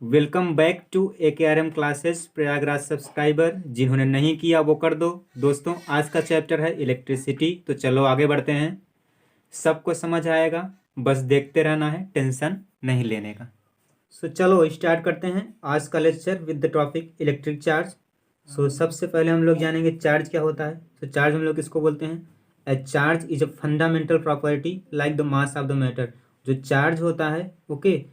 Welcome back to AKRM classes Prayagraj. Subscriber जिन्होंने नहीं किया वो कर दो। दोस्तों आज का चैप्टर है इलेक्ट्रिसिटी, तो चलो आगे बढ़ते हैं। सबको समझ आएगा, बस देखते रहना है, टेंशन नहीं लेने का। सो चलो स्टार्ट करते हैं आज का lecture with the topic electric charge. So सबसे पहले हम लोग जानेंगे चार्ज क्या होता है। तो चार्ज हम लोग किसको बोलते हैं? ए charge is a fundamental property like the mass of the matter. जो चार्ज होता है ओके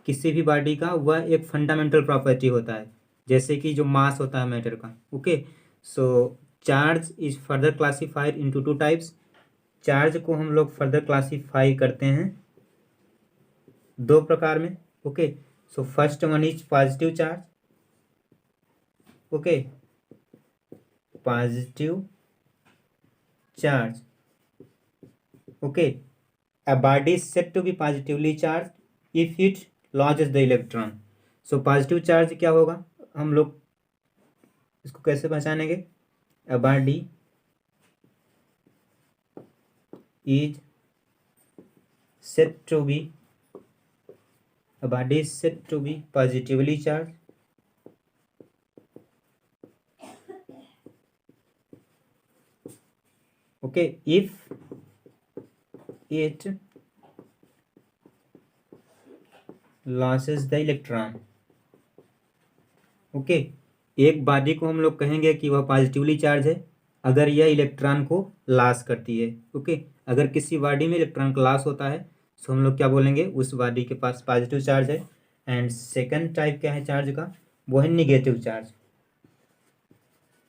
किसी भी बॉडी का, वह एक फंडामेंटल प्रॉपर्टी होता है, जैसे कि जो मास होता है मैटर का। Okay so charge is further classified into two types. Charge को हम लोग फर्दर क्लासीफाई करते हैं दो प्रकार में। Okay so first one is positive charge. Okay positive charge. Okay a body is said to be positively charged if it lodges the electron. So positive charge क्या होगा, हम लोग इसको कैसे पहचानेंगे? a body is said to be positively charged okay if it losses the electron. Okay एक body को हम लोग कहेंगे कि वह पॉजिटिवली चार्ज है अगर यह इलेक्ट्रॉन को लॉस करती है। ओके अगर किसी बॉडी में इलेक्ट्रॉन का लॉस होता है तो हम लोग क्या बोलेंगे, उस बॉडी के पास पॉजिटिव चार्ज है। एंड सेकंड टाइप क्या है चार्ज का, वो है negative charge.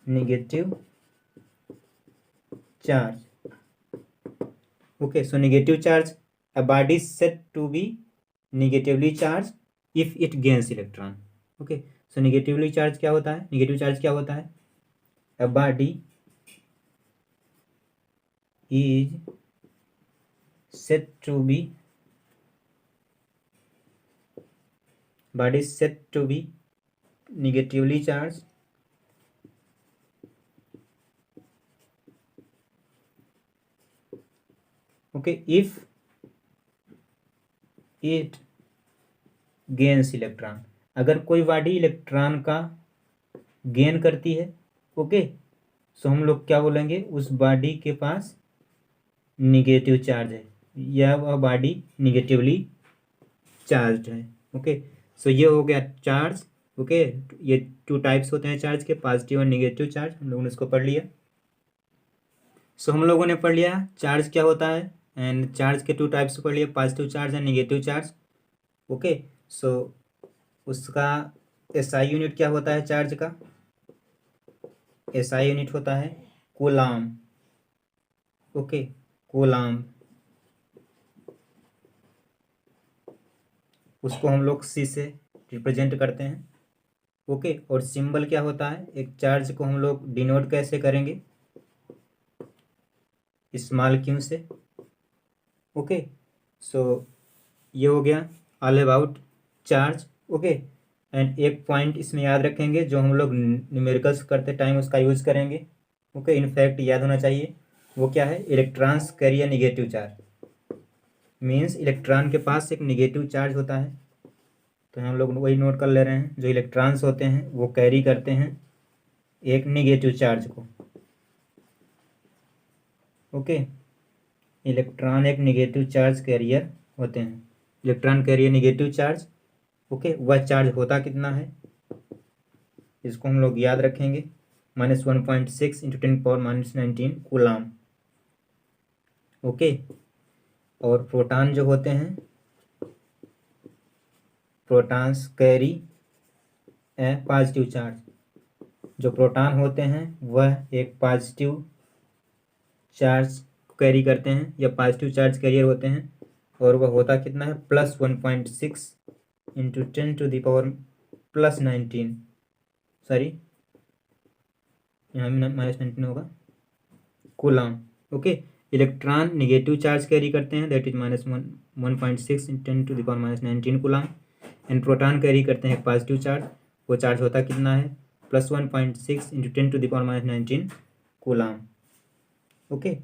Negative charge okay so negative charge, a body is said to be negatively charged if it gains electron. Okay so negatively charge क्या होता है, निगेटिव चार्ज क्या होता है? a body is said to be negatively charged okay if it gains electron. अगर कोई body electron का gain करती है ओके सो हम लोग क्या बोलेंगे, उस बॉडी के पास निगेटिव चार्ज है या वह बॉडी निगेटिवली चार्ज है। ओके सो ये हो गया चार्ज। ओके ये टू टाइप्स होते हैं चार्ज के, पॉजिटिव और निगेटिव चार्ज, हम लोगों ने इसको पढ़ लिया। सो हम लोगों ने पढ़ लिया चार्ज क्या होता है एंड चार्ज के टू टाइप्स पढ़ लिया, positive charge and negative charge. Okay सो उसका एसआई यूनिट क्या होता है चार्ज का? एसआई यूनिट होता है कूलाम। ओके कूलाम, उसको हम लोग सी से रिप्रेजेंट करते हैं। ओके और सिंबल क्या होता है, एक चार्ज को हम लोग डिनोट कैसे करेंगे? स्मॉल क्यू से। ओके सो ये हो गया all about charge. Okay and एक पॉइंट इसमें याद रखेंगे जो हम लोग न्यूमेरिकल्स करते टाइम उसका यूज़ करेंगे। ओके इनफैक्ट याद होना चाहिए, वो क्या है? Electrons carry a negative charge, means electron के पास एक निगेटिव चार्ज होता है। तो हम लोग वही नोट कर ले रहे हैं, जो इलेक्ट्रॉन्स होते हैं वो कैरी करते हैं एक निगेटिव चार्ज को। ओके इलेक्ट्रॉन एक निगेटिव चार्ज कैरियर होते हैं, electron carrier negative charge. Okay वह चार्ज होता कितना है, इसको हम लोग याद रखेंगे, -1.6 × 10⁻19 कूलाम। ओके और प्रोटॉन जो होते हैं, प्रोटॉन्स कैरी ए पॉजिटिव चार्ज। जो प्रोटॉन होते हैं वह एक पॉजिटिव चार्ज कैरी करते हैं या पॉजिटिव चार्ज कैरियर होते हैं, और वह होता कितना है? +1.6 × 10⁻19 सॉरी यहाँ भी -19 होगा coulomb. Okay electron negative charge carry करते हैं, that is -1.6 × 10⁻19 coulomb. And proton carry करते हैं पॉजिटिव चार्ज, वो चार्ज होता कितना है? +1.6 × 10⁻19 कूलाम। ओके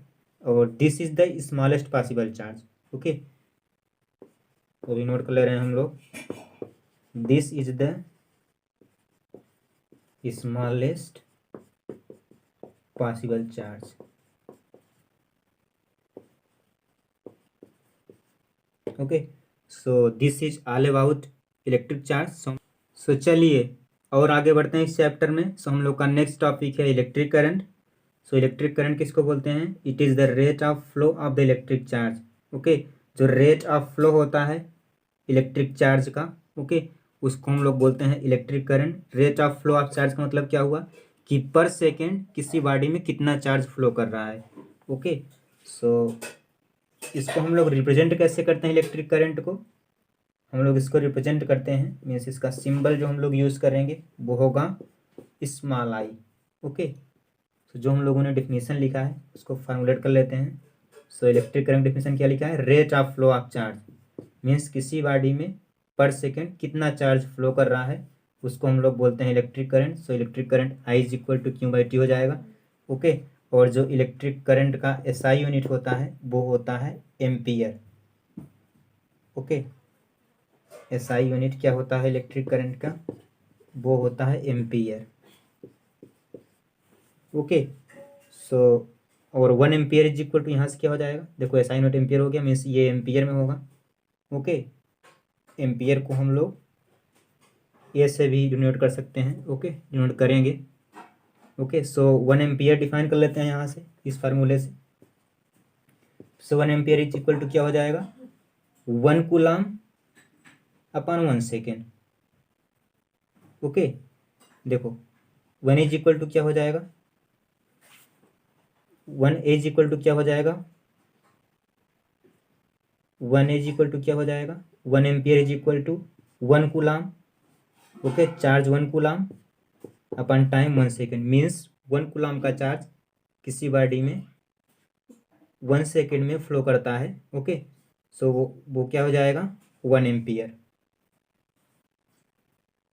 और this is the smallest possible charge. Okay तो भी नोट कर ले रहे हैं हम लोग। This is the smallest possible charge. Okay, so this is all about electric charge. So चलिए और आगे बढ़ते हैं इस चैप्टर में। सो हम लोग का नेक्स्ट टॉपिक है electric current. So electric current किसको बोलते हैं? It is the rate of flow of the electric charge. Okay, जो रेट ऑफ फ्लो होता है इलेक्ट्रिक चार्ज का, ओके, उसको हम लोग बोलते हैं electric current. Rate of flow of charge का मतलब क्या हुआ कि पर सेकेंड किसी बॉडी में कितना चार्ज फ्लो कर रहा है। ओके, सो इसको हम लोग रिप्रेजेंट कैसे करते हैं इलेक्ट्रिक करंट को? हम लोग इसको रिप्रेजेंट करते हैं, मीन्स इसका सिंबल जो हम लोग यूज़ करेंगे वो होगा स्मॉल आई। ओके, तो जो हम लोगों ने डिफिनीसन लिखा है उसको फार्मूलेट कर लेते हैं। सो इलेक्ट्रिक करंट डिफिनीसन क्या लिखा है? Rate of flow of charge, means किसी बॉडी में पर सेकेंड कितना चार्ज फ्लो कर रहा है उसको हम लोग बोलते हैं electric current. So electric current I is equal to Q by T हो जाएगा। ओके, और जो इलेक्ट्रिक करंट का एसआई यूनिट होता है वो होता है एम्पियर। ओके, एसआई यूनिट क्या होता है इलेक्ट्रिक करंट का? वो होता है एम्पियर। ओके, सो और 1 एम्पियर इज इक्वल टू यहाँ से क्या हो जाएगा? देखो एसआई यूनिट एम्पियर हो गया, मीन्स ये एम्पियर में होगा। ओके, एम्पियर को हम लोग ए से भी डिनोट कर सकते हैं। ओके, डिनोट करेंगे। ओके, सो 1 एम्पियर डिफाइन कर लेते हैं यहाँ से इस फार्मूले से। सो 1 एम्पियर इज इक्वल टू क्या हो जाएगा? 1 कूलम अपॉन 1 सेकेंड। ओके, देखो 1 इज इक्वल टू क्या हो जाएगा? 1 इज इक्वल टू क्या हो जाएगा? 1 इज इक्वल टू क्या हो जाएगा? 1 ampere is equal to 1 coulomb. Okay, charge 1 coulomb अपन टाइम 1 सेकेंड, मीन्स 1 कूलम का चार्ज किसी बॉडी में 1 सेकेंड में फ्लो करता है। ओके, सो वो क्या हो जाएगा? 1 ampere.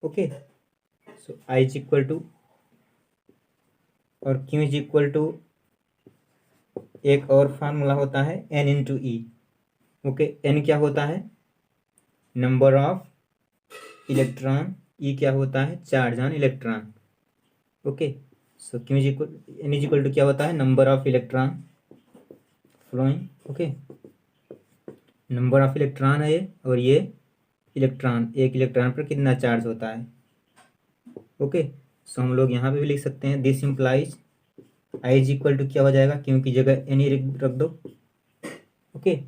Okay, so I is equal to और क्यू इज इक्वल टू एक और फार्मूला होता है N into E. Okay, N क्या होता है? नंबर ऑफ इलेक्ट्रॉन, ई क्या होता है? Charge on electron. Okay, so Q is equal, N is equal to क्या होता है? Number of electron flowing. Okay, number of electron है ये, और ये इलेक्ट्रॉन, एक इलेक्ट्रॉन पर कितना चार्ज होता है। ओके, सो हम लोग यहाँ पे भी लिख सकते हैं this implies I is equal to क्या हो जाएगा? क्यू की जगह एन ही रख दो। Okay,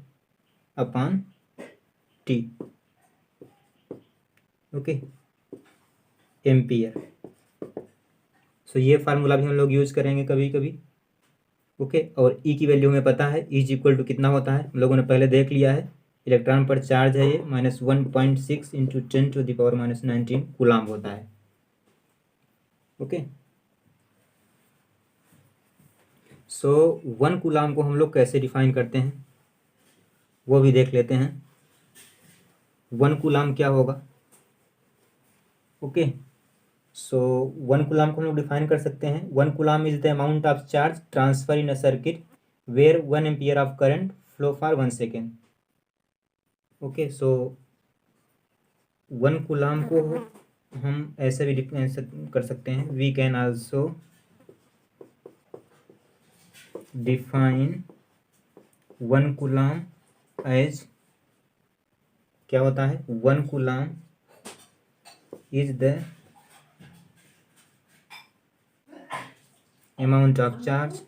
upon T. Okay, ampere. So ये फार्मूला भी हम लोग यूज करेंगे कभी कभी। ओके, और ई की वैल्यू हमें पता है, ई इज इक्वल टू कितना होता है हम लोगों ने पहले देख लिया है। इलेक्ट्रॉन पर चार्ज है ये -1.6 इंटू 10⁻⁻19 कूलाम होता है। ओके, सो 1 कूलाम को हम लोग कैसे डिफाइन करते हैं वो भी देख लेते हैं। 1 कूलाम क्या होगा? ओके, सो 1 कूलाम को हम लोग डिफाइन कर सकते हैं। 1 coulomb is the amount of charge transfer in a circuit where 1 ampere of current flow for 1 second. Okay, so 1 coulomb को हम ऐसे भी कर सकते हैं, we can also define 1 coulomb as क्या होता है? 1 coulomb is the amount of charge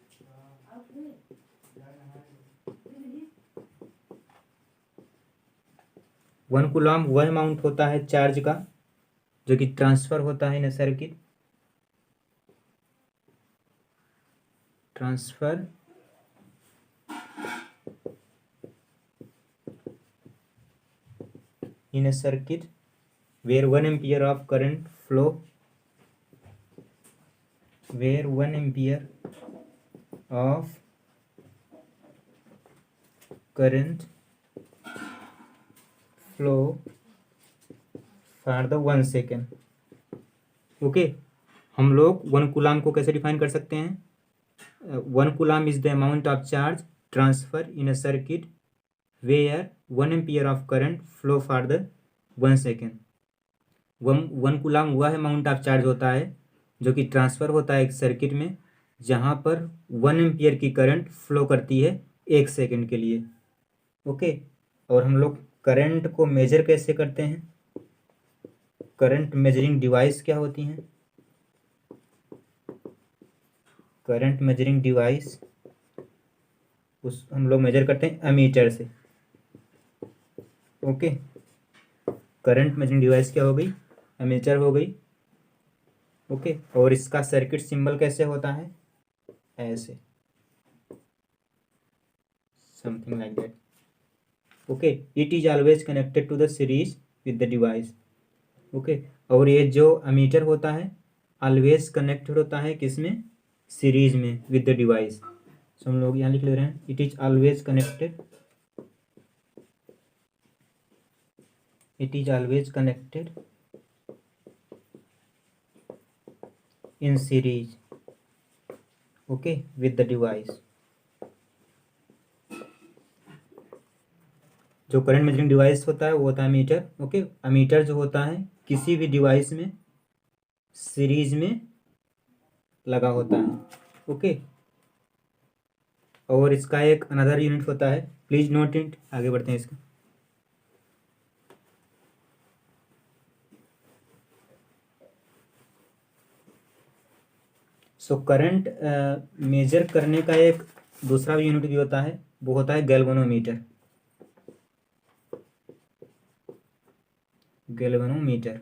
one coulomb वह अमाउंट होता है चार्ज का जो कि ट्रांसफर होता है in circuit, transfer in a circuit where 1 ampere of current flow, where 1 ampere of current flow for the 1 second. Okay, हम लोग 1 कूलाम को कैसे डिफाइन कर सकते हैं? 1 coulomb is the amount of charge transfer in a circuit where 1 ampere of current flow for the 1 second. One coulomb वह amount of charge होता है जो कि ट्रांसफ़र होता है एक सर्किट में जहाँ पर 1 एम्पियर की करंट फ्लो करती है 1 सेकंड के लिए। ओके, और हम लोग करंट को मेजर कैसे करते हैं? करंट मेजरिंग डिवाइस क्या होती हैं? करंट मेजरिंग डिवाइस उस हम लोग मेजर करते हैं एमीटर से। ओके, करंट मेजरिंग डिवाइस क्या हो गई? एमीटर हो गई। ओके, और इसका सर्किट सिंबल कैसे होता है? ऐसे, something like that. Okay, it is always connected to the series with the device. Okay, और ये जो एमीटर होता है ऑलवेज कनेक्टेड होता है किसमें? सीरीज में विद द डिवाइस। सो हम लोग यहाँ लिख ले रहे हैं it is always connected, it is always connected in series, okay, with the device. जो करंट मेजरिंग डिवाइस होता है वो होता है मीटर। ओके, अमीटर जो होता है किसी भी डिवाइस में सीरीज में लगा होता है। ओके, और इसका एक अनदर यूनिट होता है, प्लीज नोट इट। आगे बढ़ते हैं इसका। सो करंट मेजर करने का एक दूसरा यूनिट भी होता है, वो होता है गैल्वेनोमीटर। गैल्वेनोमीटर,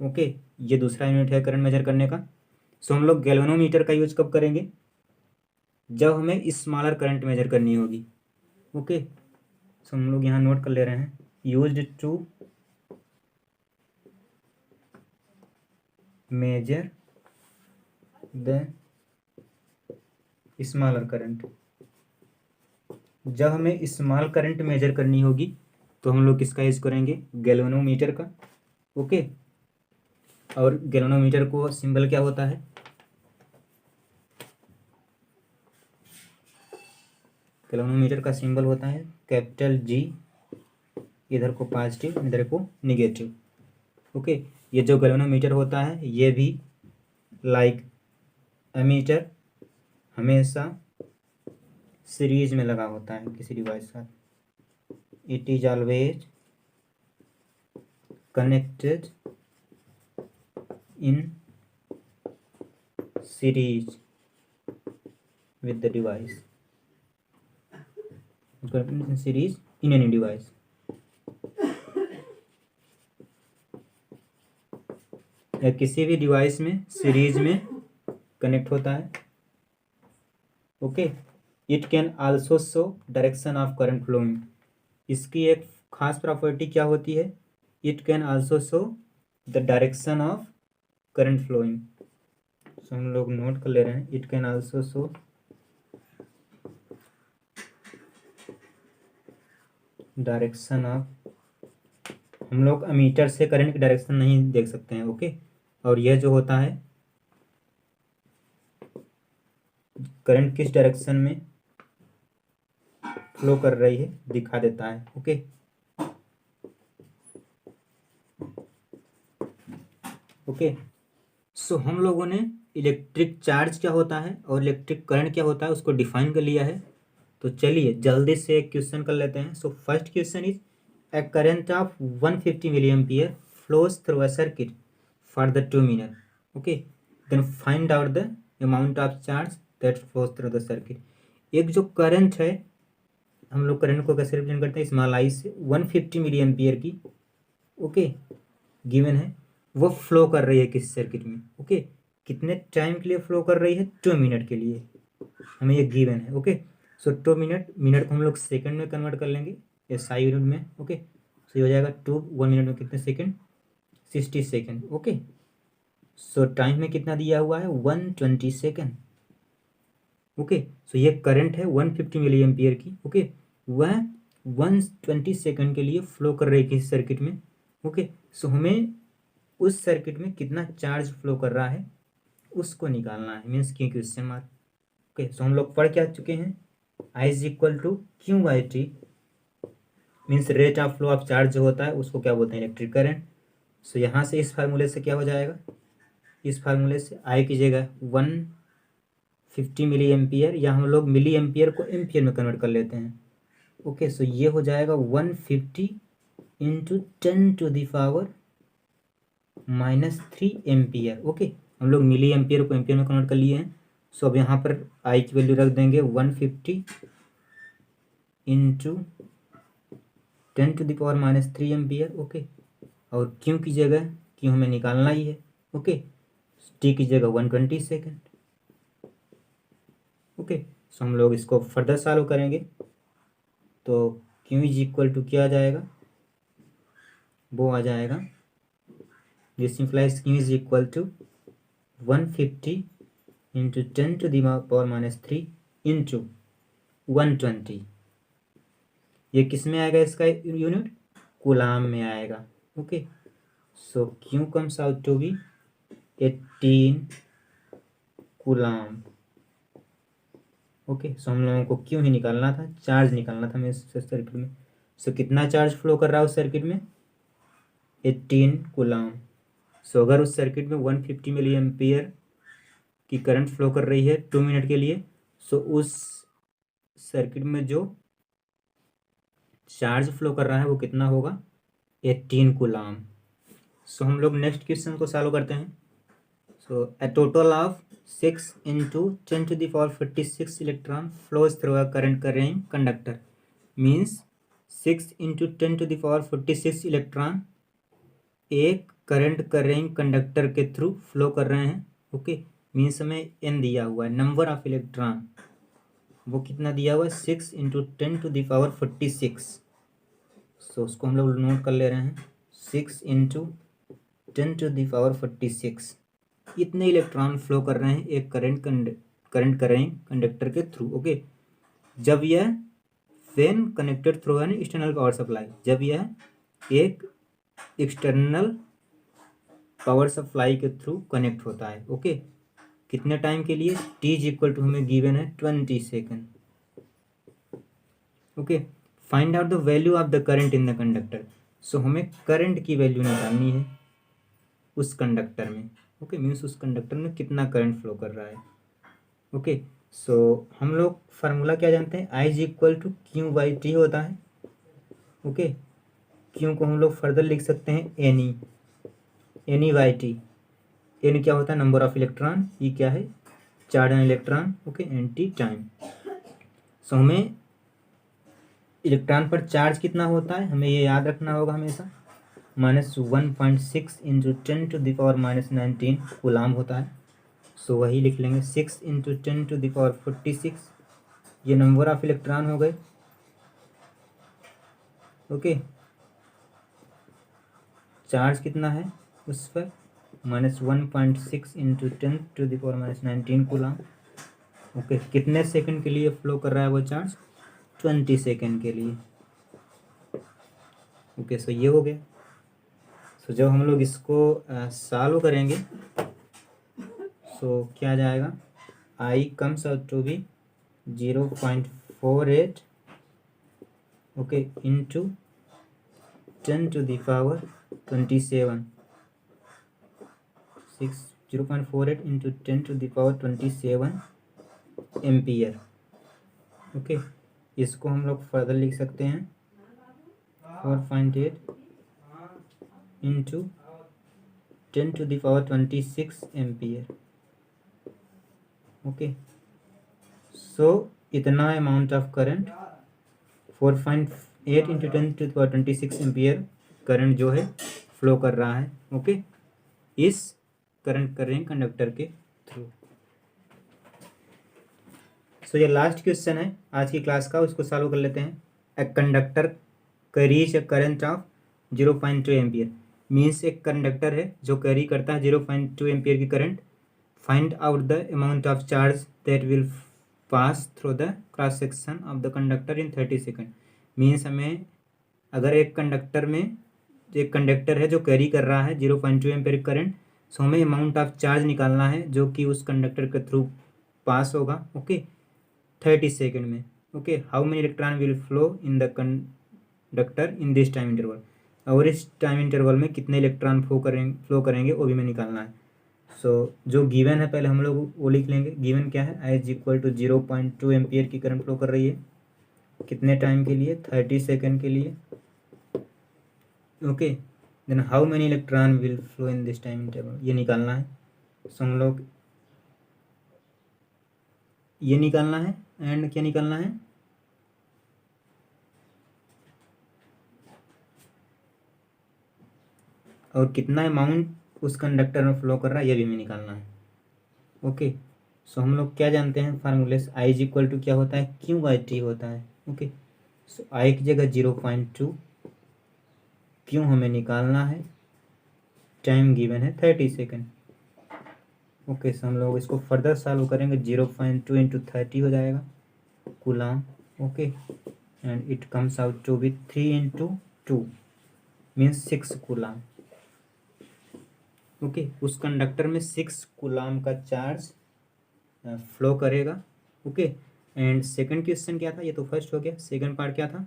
ओके, ये दूसरा यूनिट है करंट मेजर करने का। सो हम लोग गैल्वेनोमीटर का यूज कब करेंगे? जब हमें स्मॉलर करंट मेजर करनी होगी। ओके, सो हम लोग यहाँ नोट कर ले रहे हैं used to measure the smaller current. जब हमें स्मॉल करंट मेजर करनी होगी तो हम लोग किसका यूज करेंगे? गैल्वेनोमीटर का। ओके, और गैल्वेनोमीटर को सिंबल क्या होता है? गैल्वेनोमीटर का सिंबल होता है कैपिटल G, इधर को पॉजिटिव इधर को निगेटिव। ओके, ये जो गैल्वेनोमीटर होता है ये भी लाइक एमीटर हमेशा सीरीज में लगा होता है किसी डिवाइस का। It is always connected in series with the device, series in any device. या किसी भी डिवाइस में सीरीज में कनेक्ट होता है। Okay, it can also show direction of current flowing. इसकी एक खास प्रॉपर्टी क्या होती है? It can also show the direction of current flowing. So हम लोग नोट कर ले रहे हैं it can also show direction of. हम लोग अमीटर से करंट की डायरेक्शन नहीं देख सकते हैं। ओके, और यह जो होता है करंट किस डायरेक्शन में फ्लो कर रही है दिखा देता है। ओके, ओके, सो हम लोगों ने इलेक्ट्रिक चार्ज क्या होता है और इलेक्ट्रिक करंट क्या होता है उसको डिफाइन कर लिया है। तो चलिए जल्दी से एक क्वेश्चन कर लेते हैं। So first question is a current of 150 milli ampere flows through a circuit for the 2 minute. Okay, then find out the amount of charge that flows through the circuit. एक जो करंट है, हम लोग current को कैसे represent करते हैं? Small I से 150 मिली एम्पियर की, ओके, गिवन है, वो फ्लो कर रही है किसी सर्किट में। ओके, कितने टाइम के लिए फ्लो कर रही है? 2 मिनट के लिए, हमें ये गिवन है। ओके, सो 2 मिनट, मिनट को हम लोग सेकंड में कन्वर्ट कर लेंगे SI यूनिट में। ओके, सो ये हो जाएगा 1 मिनट में कितने सेकंड? 60 सेकंड। ओके, सो टाइम में कितना दिया हुआ है? 120 सेकंड। ओके, सो ये करंट है 150 मिली एम्पियर की। ओके, वह 120 सेकंड के लिए फ्लो कर रही है किसी सर्किट में। ओके, सो हमें उस सर्किट में कितना चार्ज फ्लो कर रहा है उसको निकालना है, means question mark. Okay, so हम लोग पढ़ क्या चुके हैं? I is equal to Q by T means rate of flow of charge जो होता है उसको क्या बोलते हैं, इलेक्ट्रिक करंट। सो यहाँ से इस फार्मूले से क्या हो जाएगा, इस फार्मूले से आई की जगह 150 मिली एम्पियर, या हम लोग मिली एम्पियर को एम्पियर में कन्वर्ट कर लेते हैं। ओके, सो ये हो जाएगा 150 इंटू 10⁻³ एम्पियर। ओके, हम लोग मिली एम्पियर को एम्पियर में कन्वर्ट कर लिए हैं। सो अब यहाँ पर आई की वैल्यू रख देंगे 150 इंटू 10⁻³ एम्पियर। ओके, और क्यू की जगह, क्यू हमें निकालना ही है। ओके, टी की जगह 120 सेकेंड। ओके, सो हम लोग इसको फर्दर सॉल्व करेंगे तो क्यू इज इक्वल टू क्या आ जाएगा, वो आ जाएगा, this implies Q is equal to 150 into 10⁻³ into 120। ये किस में आएगा, इसका यूनिट कूलाम में आएगा। Okay, so Q comes out to be 18 coulomb. Okay, so हम लोगों को क्यों ही निकालना था, चार्ज निकालना था हमें इस सर्किट में। सो कितना चार्ज फ्लो कर रहा है उस सर्किट में, 18 कूलाम। सो अगर उस सर्किट में 150 मिली एम्पियर की करंट फ्लो कर रही है 2 मिनट के लिए, सो उस सर्किट में जो चार्ज फ्लो कर रहा है वो कितना होगा, 18 कूलाम। सो हम लोग नेक्स्ट क्वेश्चन को सॉल्व करते हैं। सो a total of 6 into 10⁻46 electron flows through a current carrying conductor. Means 6 into 10⁻46 electron एक करंट कैरिंग कंडक्टर के थ्रू फ्लो कर रहे हैं। ओके, मीन्स हमें एन दिया हुआ है, नंबर ऑफ इलेक्ट्रॉन वो कितना दिया हुआ है, 6 इंटू 10⁻46। सो उसको हम लोग नोट कर ले रहे हैं, 6 इंटू 10⁻46 इतने इलेक्ट्रॉन फ्लो कर रहे हैं एक करंट कैरिंग कंडक्टर के थ्रू। ओके, जब यह when connected through an external power supply, जब यह एक एक्सटर्नल पावर सप्लाई के थ्रू कनेक्ट होता है। ओके, कितने टाइम के लिए, टी इज इक्वल टू हमें गिवन है 20 second. Okay, find out the value of the current in the conductor. So हमें करंट की वैल्यू निकालनी है उस कंडक्टर में। ओके, मीन्स उस कंडक्टर में कितना करंट फ्लो कर रहा है। ओके, सो हम लोग फार्मूला क्या जानते हैं, I is equal to Q by T होता है। ओके, क्यू को हम लोग फर्दर लिख सकते हैं N E by T. N क्या होता है, नंबर ऑफ इलेक्ट्रॉन, ई क्या है, charge on electron. Okay, N T time. So हमें इलेक्ट्रॉन पर चार्ज कितना होता है हमें ये याद रखना होगा हमेशा, -1.6 इंटू 10⁻⁻19 कूलाम होता है। सो वही लिख लेंगे, 6 इंटू 10⁻46 ये नंबर ऑफ इलेक्ट्रॉन हो गए। ओके, चार्ज कितना है उस पर, -1.6 इंटू 10⁻⁻19 कूलाम। ओके, कितने सेकंड के लिए फ्लो कर रहा है वो चार्ज, 20 सेकंड के लिए। ओके, सो ये हो गया। सो जब हम लोग इसको सॉल्व करेंगे सो क्या आ जाएगा, I comes out to be 0.48 okay into 10⁻27 0.48 into 10⁻27 ampere. Okay, इसको हम लोग फर्दर लिख सकते हैं 4.8 इंटू 10⁻26 एम्पियर। ओके, सो इतना amount of current 4.8 into 10⁻26 ampere current जो है फ्लो कर रहा है। ओके, इस करंट कैरिंग कंडक्टर के थ्रू। सो ये लास्ट क्वेश्चन है आज की क्लास का, उसको सॉल्व कर लेते हैं। A conductor carries A current of 0.2 ampere. Means एक कंडक्टर है जो कैरी करता है 0.2 एम्पियर की current. Find out the amount of charge that will pass through the cross section of the conductor in 30 second. Means हमें अगर एक conductor है जो कैरी कर रहा है 0.2 एम्पियर करंट, सो हमें अमाउंट ऑफ चार्ज निकालना है जो कि उस कंडक्टर के थ्रू पास होगा। ओके, 30 सेकेंड में। Okay, how many electron will flow in the conductor in this time interval, और इस टाइम इंटरवल में कितने इलेक्ट्रॉन फ्लो करेंगे वो भी हमें निकालना है। सो जो गिवन है पहले हम लोग वो लिख लेंगे। गिवन क्या है, आई इज इक्वल टू 0.2 एम्पियर की करंट फ्लो कर रही है, कितने टाइम के लिए, 30 सेकेंड के लिए। Okay, then how many electron will flow in this time interval, ये निकालना है। सो हम लोग ये निकालना है, एंड क्या निकालना है, और कितना अमाउंट उस कंडक्टर में फ्लो कर रहा है ये भी हमें निकालना है। ओके, सो हम लोग क्या जानते हैं फार्मूले से, आई इज इक्वल टू क्या होता है, क्यू बाई टी होता है। ओके, सो आई की जगह 0.2, क्यू हमें निकालना है, टाइम गिवन है 30 सेकेंड। ओके, सो हम लोग इसको फर्दर सॉल्व करेंगे, 0.2 इंटू 30 हो जाएगा coulomb. Okay, and it comes out to be 3 into 2 means 6 coulomb. Okay, उस कंडक्टर में 6 कूलाम का चार्ज फ्लो करेगा। ओके, एंड सेकंड क्वेश्चन क्या था, ये तो फर्स्ट हो गया, सेकंड पार्ट क्या था,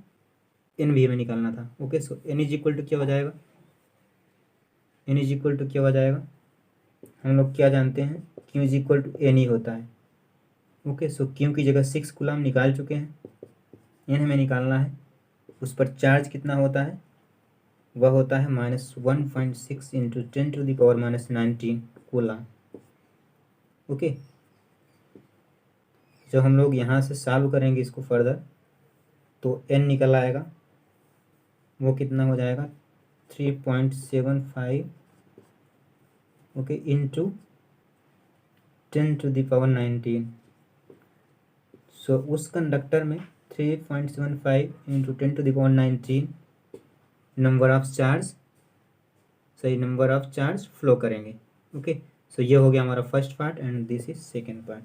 एन भी हमें निकालना था। Okay, so N is equal to क्या हो जाएगा, एन इज इक्वल टू क्या हो जाएगा, हम लोग क्या जानते हैं, Q is equal to N ही होता है। ओके, सो क्यू की जगह 6 कूलाम निकाल चुके हैं, एन हमें निकालना है, उस पर चार्ज कितना होता है, वह होता है -1.6 इंटू 10⁻⁻19 कूलाम। ओके, जब हम लोग यहाँ से सॉल्व करेंगे इसको फर्दर तो एन निकल आएगा, वो कितना हो जाएगा 3.75 ओके इंटू 10⁻19। सो उस कंडक्टर में 3.75 into 10⁻19 number of charge flow करेंगे। ओके, सो ये हो गया हमारा first part and this is second part.